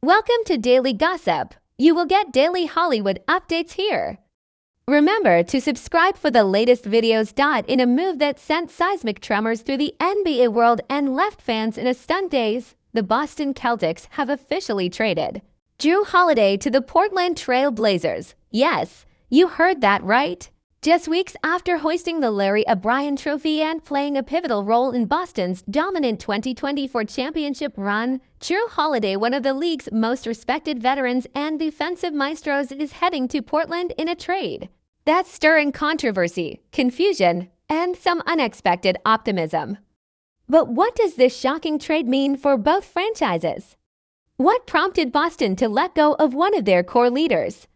Welcome to Daily Gossip. You will get daily Hollywood updates here. Remember to subscribe for the latest videos. In a move that sent seismic tremors through the NBA world and left fans in a stunned daze, the Boston Celtics have officially traded Jrue Holiday to the Portland Trail Blazers. Yes, you heard that right. Just weeks after hoisting the Larry O'Brien Trophy and playing a pivotal role in Boston's dominant 2024 championship run, Jrue Holiday, one of the league's most respected veterans and defensive maestros, is heading to Portland in a trade that's stirring controversy, confusion, and some unexpected optimism. But what does this shocking trade mean for both franchises? What prompted Boston to let go of one of their core leaders?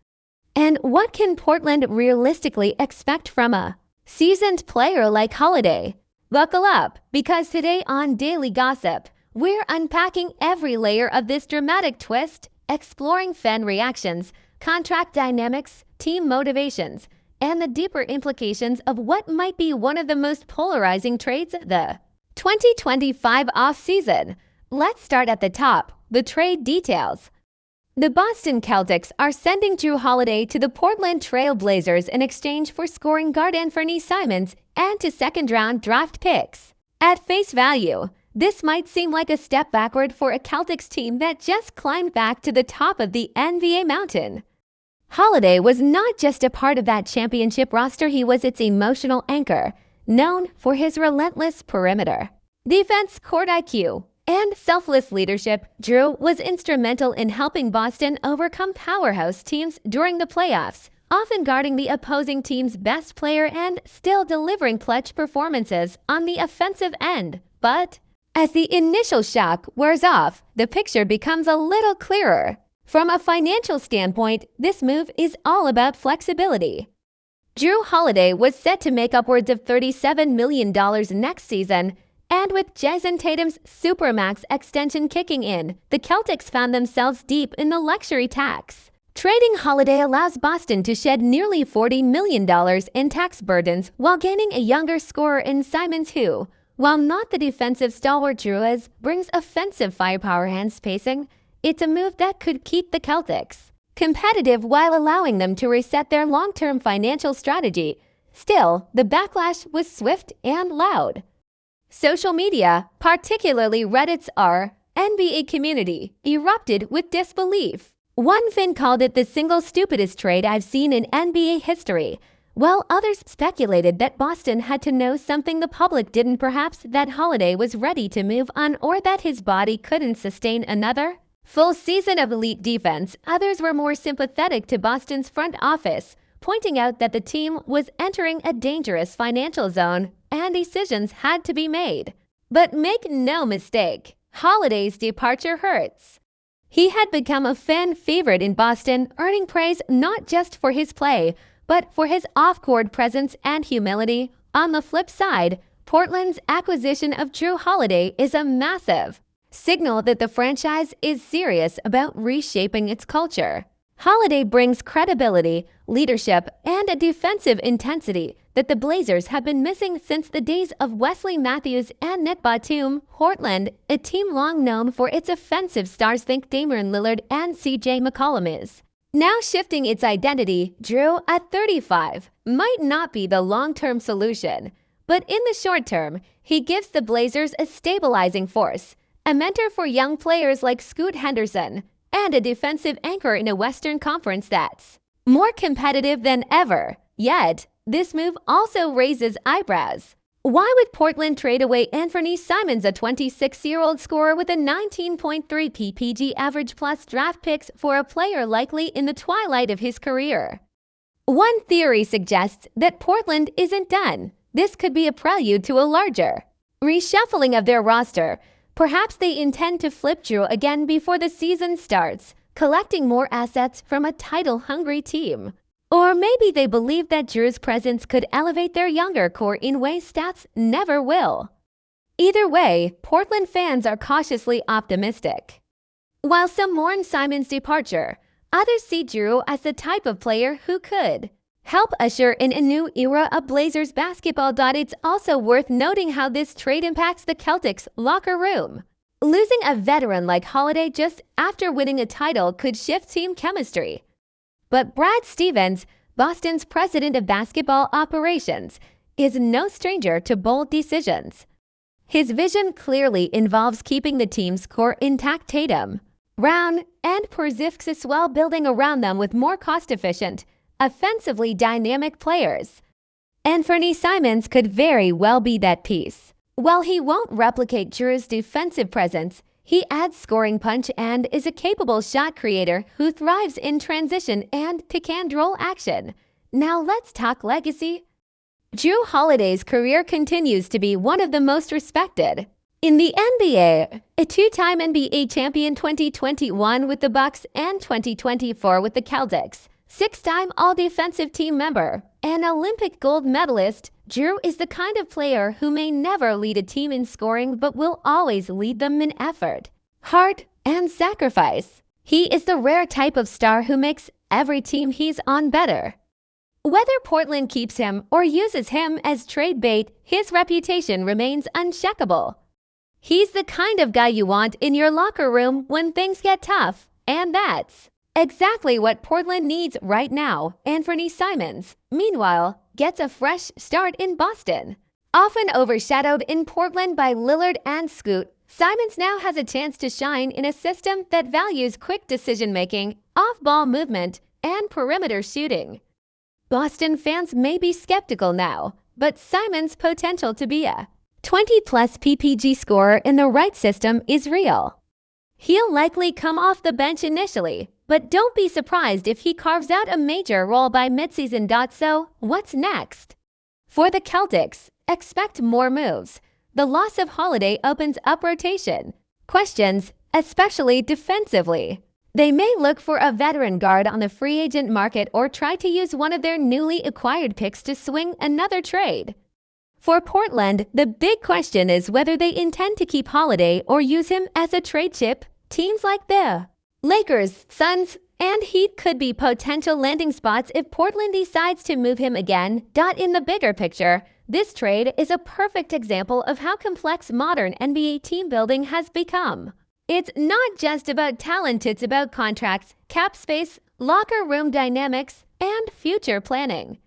And what can Portland realistically expect from a seasoned player like Holiday? Buckle up, because today on Daily Gossip, we're unpacking every layer of this dramatic twist, exploring fan reactions, contract dynamics, team motivations, and the deeper implications of what might be one of the most polarizing trades of the 2025 offseason. Let's start at the top, the trade details. The Boston Celtics are sending Jrue Holiday to the Portland Trail Blazers in exchange for scoring guard Anfernee Simons and to second-round draft picks. At face value, this might seem like a step backward for a Celtics team that just climbed back to the top of the NBA mountain. Holiday was not just a part of that championship roster, he was its emotional anchor, known for his relentless perimeter defense, court IQ, and selfless leadership. Jrue was instrumental in helping Boston overcome powerhouse teams during the playoffs, often guarding the opposing team's best player and still delivering clutch performances on the offensive end. But as the initial shock wears off, the picture becomes a little clearer. From a financial standpoint, this move is all about flexibility. Jrue Holiday was set to make upwards of $37 million next season, and with Jason Tatum's Supermax extension kicking in, the Celtics found themselves deep in the luxury tax. Trading Holiday allows Boston to shed nearly $40 million in tax burdens while gaining a younger scorer in Simons who, while not the defensive stalwart Jrue is, brings offensive firepower and spacing. It's a move that could keep the Celtics competitive while allowing them to reset their long-term financial strategy. Still, the backlash was swift and loud. Social media, particularly Reddit's NBA community, erupted with disbelief. One fan called it the single stupidest trade I've seen in NBA history, while others speculated that Boston had to know something the public didn't, perhaps that Holiday was ready to move on or that his body couldn't sustain another full season of elite defense. Others were more sympathetic to Boston's front office, pointing out that the team was entering a dangerous financial zone and decisions had to be made. But make no mistake, Holiday's departure hurts. He had become a fan favorite in Boston, earning praise not just for his play, but for his off-court presence and humility. On the flip side, Portland's acquisition of Jrue Holiday is a massive signal that the franchise is serious about reshaping its culture. Holiday brings credibility, leadership, and a defensive intensity that the Blazers have been missing since the days of Wesley Matthews and Nick Batum. Portland, a team long known for its offensive stars, think Damian Lillard and CJ McCollum, is now shifting its identity. Jrue, at 35, might not be the long-term solution, but in the short term, he gives the Blazers a stabilizing force, a mentor for young players like Scoot Henderson, and a defensive anchor in a Western Conference that's more competitive than ever. Yet, this move also raises eyebrows. Why would Portland trade away Anfernee Simons, a 26-year-old scorer with a 19.3 PPG average plus draft picks, for a player likely in the twilight of his career? One theory suggests that Portland isn't done. This could be a prelude to a larger reshuffling of their roster. Perhaps they intend to flip Jrue again before the season starts, collecting more assets from a title-hungry team. Or maybe they believe that Jrue's presence could elevate their younger core in ways stats never will. Either way, Portland fans are cautiously optimistic. While some mourn Simons' departure, others see Jrue as the type of player who could help usher in a new era of Blazers basketball. It's also worth noting how this trade impacts the Celtics' locker room. Losing a veteran like Holiday just after winning a title could shift team chemistry. But Brad Stevens, Boston's president of basketball operations, is no stranger to bold decisions. His vision clearly involves keeping the team's core intact: Tatum, Brown, and Porzingis, while building around them with more cost-efficient, offensively dynamic players. Anfernee Simons could very well be that piece. While he won't replicate Jrue's defensive presence, he adds scoring punch and is a capable shot creator who thrives in transition and pick-and-roll action. Now let's talk legacy. Jrue Holiday's career continues to be one of the most respected in the NBA, a two-time NBA champion 2021 with the Bucks and 2024 with the Celtics, six-time All-Defensive Team member, and Olympic gold medalist. Jrue is the kind of player who may never lead a team in scoring but will always lead them in effort, heart, and sacrifice. He is the rare type of star who makes every team he's on better. Whether Portland keeps him or uses him as trade bait, his reputation remains unshakable. He's the kind of guy you want in your locker room when things get tough, and that's exactly what Portland needs right now. Anfernee Simons, meanwhile, gets a fresh start in Boston. Often overshadowed in Portland by Lillard and Scoot, Simons now has a chance to shine in a system that values quick decision-making, off-ball movement, and perimeter shooting. Boston fans may be skeptical now, but Simons' potential to be a 20-plus PPG scorer in the right system is real. He'll likely come off the bench initially, but don't be surprised if he carves out a major role by midseason. So, what's next? For the Celtics, expect more moves. The loss of Holiday opens up rotation questions, especially defensively. They may look for a veteran guard on the free agent market or try to use one of their newly acquired picks to swing another trade. For Portland, the big question is whether they intend to keep Holiday or use him as a trade chip. Teams like the Lakers, Suns, and Heat could be potential landing spots if Portland decides to move him again. In the bigger picture, this trade is a perfect example of how complex modern NBA team building has become. It's not just about talent, it's about contracts, cap space, locker room dynamics, and future planning.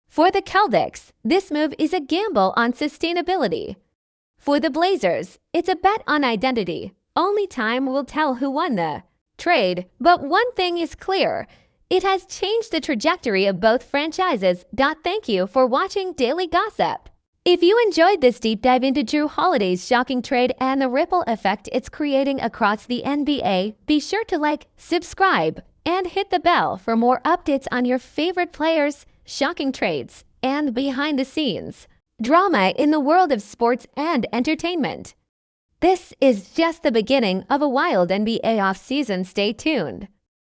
For the Celtics, this move is a gamble on sustainability. For the Blazers, it's a bet on identity. Only time will tell who won the trade, but one thing is clear: it has changed the trajectory of both franchises. Thank you for watching Daily Gossip. If you enjoyed this deep dive into Jrue Holiday's shocking trade and the ripple effect it's creating across the NBA, be sure to like, subscribe, and hit the bell for more updates on your favorite players, shocking trades, and behind-the-scenes drama in the world of sports and entertainment. This is just the beginning of a wild NBA offseason. Stay tuned.